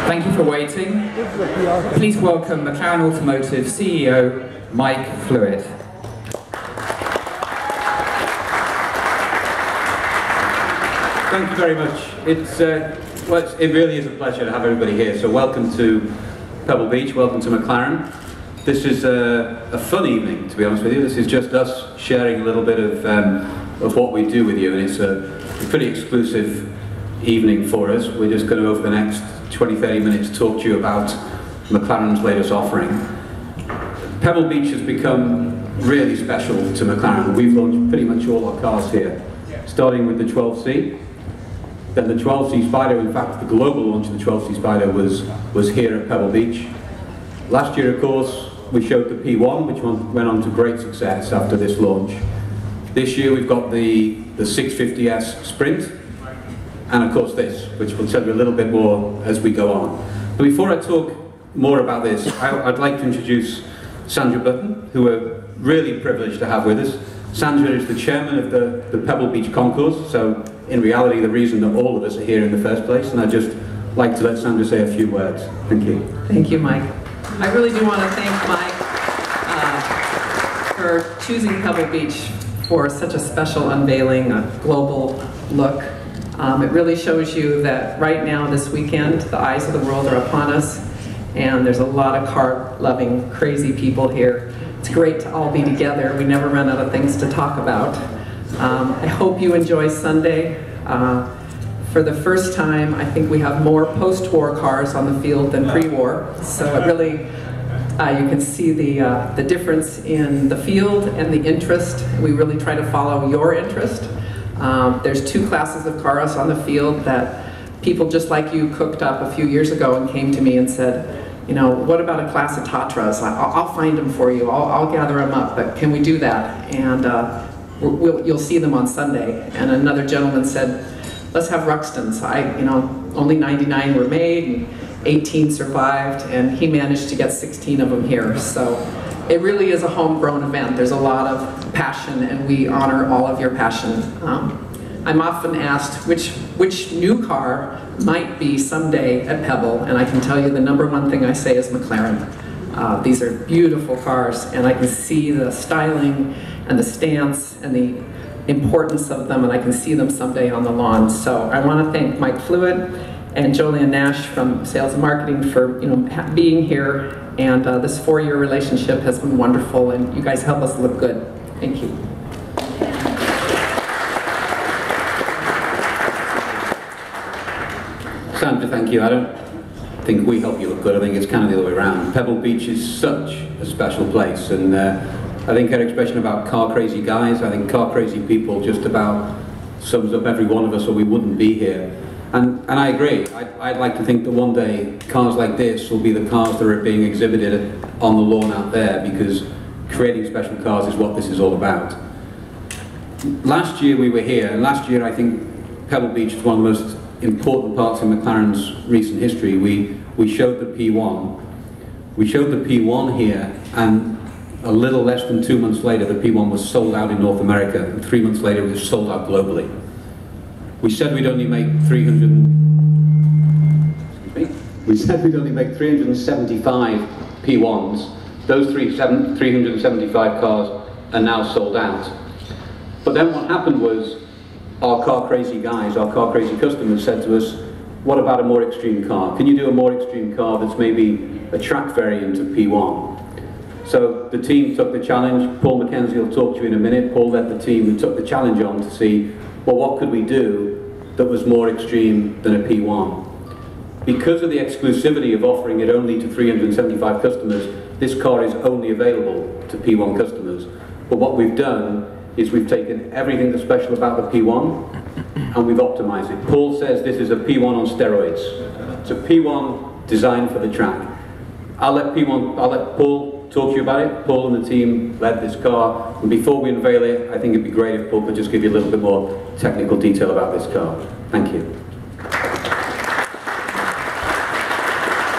Thank you for waiting. Please welcome McLaren Automotive CEO, Mike Fluid. Thank you very much. It really is a pleasure to have everybody here. So welcome to Pebble Beach, welcome to McLaren. This is a fun evening, to be honest with you. This is just us sharing a little bit of what we do with you, and it's a pretty exclusive evening for us. We're just going to, over the next 20-30 minutes, talk to you about McLaren's latest offering. Pebble Beach has become really special to McLaren. We've launched pretty much all our cars here, starting with the 12C. Then the 12C Spider, in fact, the global launch of the 12C Spider was here at Pebble Beach. Last year, of course, we showed the P1, which went on to great success after this launch. This year, we've got the 650S Sprint, and of course this, which we'll tell you a little bit more as we go on. But before I talk more about this, I'd like to introduce Sandra Button, who we're really privileged to have with us. Sandra is the chairman of the Pebble Beach Concourse, so in reality the reason that all of us are here in the first place, and I'd just like to let Sandra say a few words. Thank you. Thank you, Mike. I really do want to thank Mike for choosing Pebble Beach for such a special unveiling, a global look. It really shows you that right now, this weekend, the eyes of the world are upon us, and there's a lot of car-loving, crazy people here. It's great to all be together. We never run out of things to talk about. I hope you enjoy Sunday. For the first time, I think we have more post-war cars on the field than pre-war, so it really, you can see the difference in the field and the interest. We really try to follow your interest. There's two classes of cars on the field that people just like you cooked up a few years ago and came to me and said, you know, what about a class of Tatras? I'll find them for you. I'll gather them up, but can we do that? And you'll see them on Sunday. And another gentleman said, let's have Ruxtons. Only 99 were made, and 18 survived, and he managed to get 16 of them here. So it really is a homegrown event. There's a lot of passion, and we honor all of your passion. I'm often asked which new car might be someday at Pebble, and I can tell you the #1 thing I say is McLaren. These are beautiful cars, and I can see the styling and the stance and the importance of them, and I can see them someday on the lawn. So I want to thank Mike Fluid and Jolien Nash from Sales and Marketing for being here, and this 4-year relationship has been wonderful, and you guys help us look good. Thank you. Sandra, thank you. I don't think we help you look good. I think it's kind of the other way around. Pebble Beach is such a special place, and I think our expression about car crazy guys, I think car crazy people just about sums up every one of us, or we wouldn't be here. And I agree. I'd like to think that one day cars like this will be the cars that are being exhibited on the lawn out there, because creating special cars is what this is all about. Last year we were here, and last year I think Pebble Beach is one of the most important parts of McLaren's recent history. We showed the P1. We showed the P1 here, and a little less than 2 months later the P1 was sold out in North America, and 3 months later it was sold out globally. We said we'd only make 375 P1s. Those 375 cars are now sold out. But then what happened was, our car crazy guys, our car crazy customers said to us, what about a more extreme car? Can you do a more extreme car that's maybe a track variant of P1? So the team took the challenge. Paul McKenzie will talk to you in a minute. Paul led the team and took the challenge on to see, well, what could we do that was more extreme than a P1? Because of the exclusivity of offering it only to 375 customers, this car is only available to P1 customers. But what we've done is we've taken everything that's special about the P1 and we've optimized it. Paul says this is a P1 on steroids. It's a P1 designed for the track. I'll let Paul talk to you about it. Paul and the team led this car, and before we unveil it, I think it'd be great if Paul could just give you a little bit more technical detail about this car. Thank you.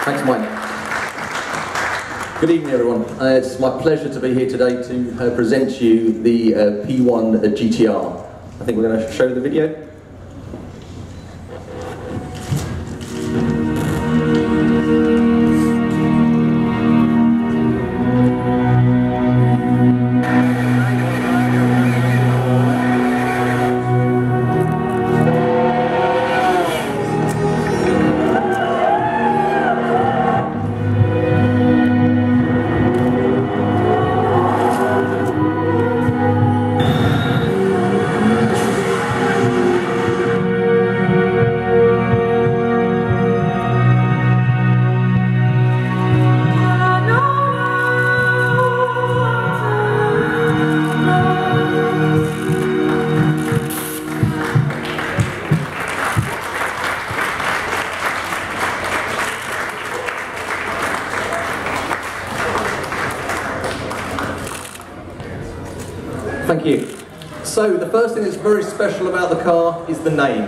Thanks, Mike. Good evening, everyone. It's my pleasure to be here today to present to you the P1 GTR. I think we're going to show the video. Thank you. So the first thing that's very special about the car is the name,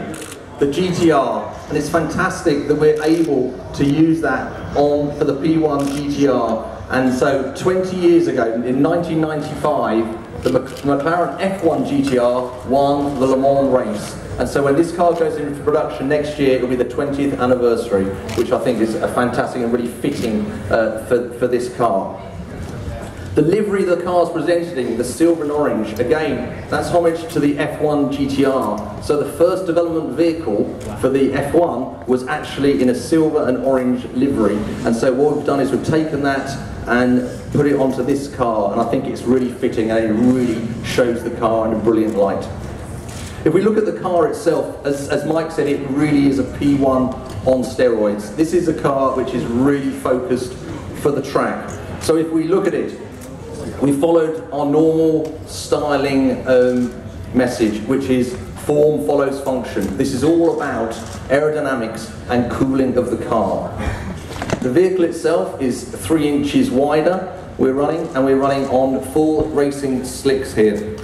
the GTR, and it's fantastic that we're able to use that for the P1 GTR. And so 20 years ago, in 1995, the McLaren F1 GTR won the Le Mans race. And so when this car goes into production next year, it'll be the 20th anniversary, which I think is a fantastic and really fitting for this car. The livery the car's presented in, the silver and orange, again, that's homage to the F1 GTR. So the first development vehicle for the F1 was actually in a silver and orange livery. And so what we've done is we've taken that and put it onto this car, and I think it's really fitting and it really shows the car in a brilliant light. If we look at the car itself, as Mike said, it really is a P1 on steroids. This is a car which is really focused for the track. So if we look at it, we followed our normal styling message, which is form follows function. This is all about aerodynamics and cooling of the car. The vehicle itself is 3 inches wider, and we're running on full racing slicks here.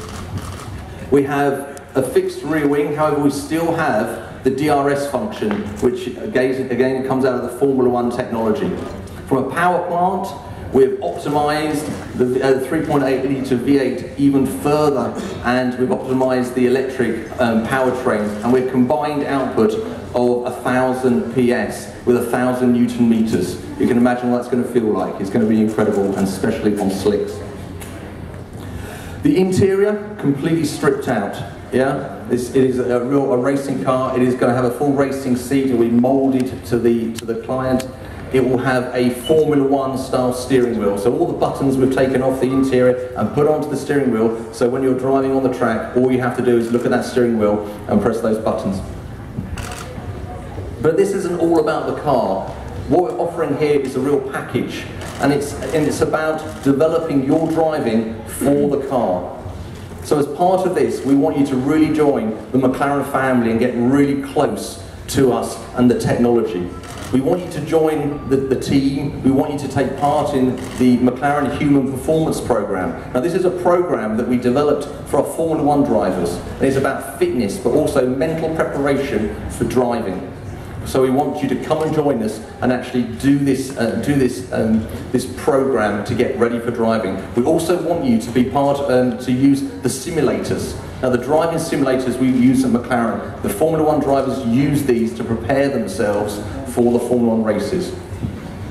We have a fixed rear wing, however we still have the DRS function, which again comes out of the Formula 1 technology. From a power plant, we've optimized the 3.8 litre V8 even further, and we've optimized the electric powertrains, and we've combined output of 1,000 PS with 1,000 Newton meters. You can imagine what that's going to feel like. It's going to be incredible, and especially on slicks. The interior, completely stripped out. Yeah, it is a racing car. It is going to have a full racing seat. It will be moulded to the client. It will have a Formula 1 style steering wheel. So all the buttons we've taken off the interior and put onto the steering wheel. So when you're driving on the track, all you have to do is look at that steering wheel and press those buttons. But this isn't all about the car. What we're offering here is a real package, and it's about developing your driving for the car. So as part of this, we want you to really join the McLaren family and get really close to us and the technology. We want you to join the team. We want you to take part in the McLaren Human Performance Program. Now this is a program that we developed for our Formula 1 drivers. And it's about fitness, but also mental preparation for driving. So we want you to come and join us and actually do this program to get ready for driving. We also want you to be part to use the simulators. Now the driving simulators we use at McLaren, the Formula 1 drivers use these to prepare themselves for the Formula 1 races.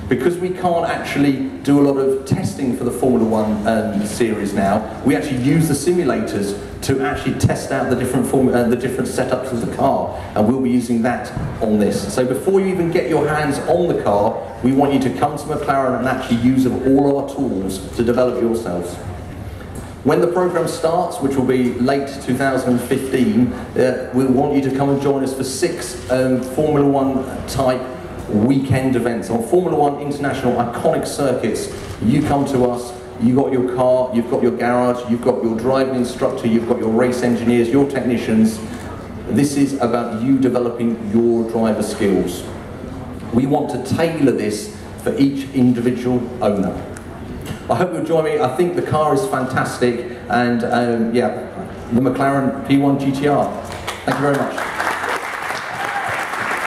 Because we can't actually do a lot of testing for the Formula 1 series now, we actually use the simulators to actually test out the different setups of the car, and we'll be using that on this. So before you even get your hands on the car, we want you to come to McLaren and actually use all our tools to develop yourselves. When the program starts, which will be late 2015, we want you to come and join us for 6 Formula 1 type weekend events on Formula 1 international iconic circuits. You come to us, you got your car, you've got your garage, you've got your driving instructor, you've got your race engineers, your technicians. This is about you developing your driver skills. We want to tailor this for each individual owner. I hope you'll join me. I think the car is fantastic, and yeah, the McLaren P1 GTR. Thank you very much.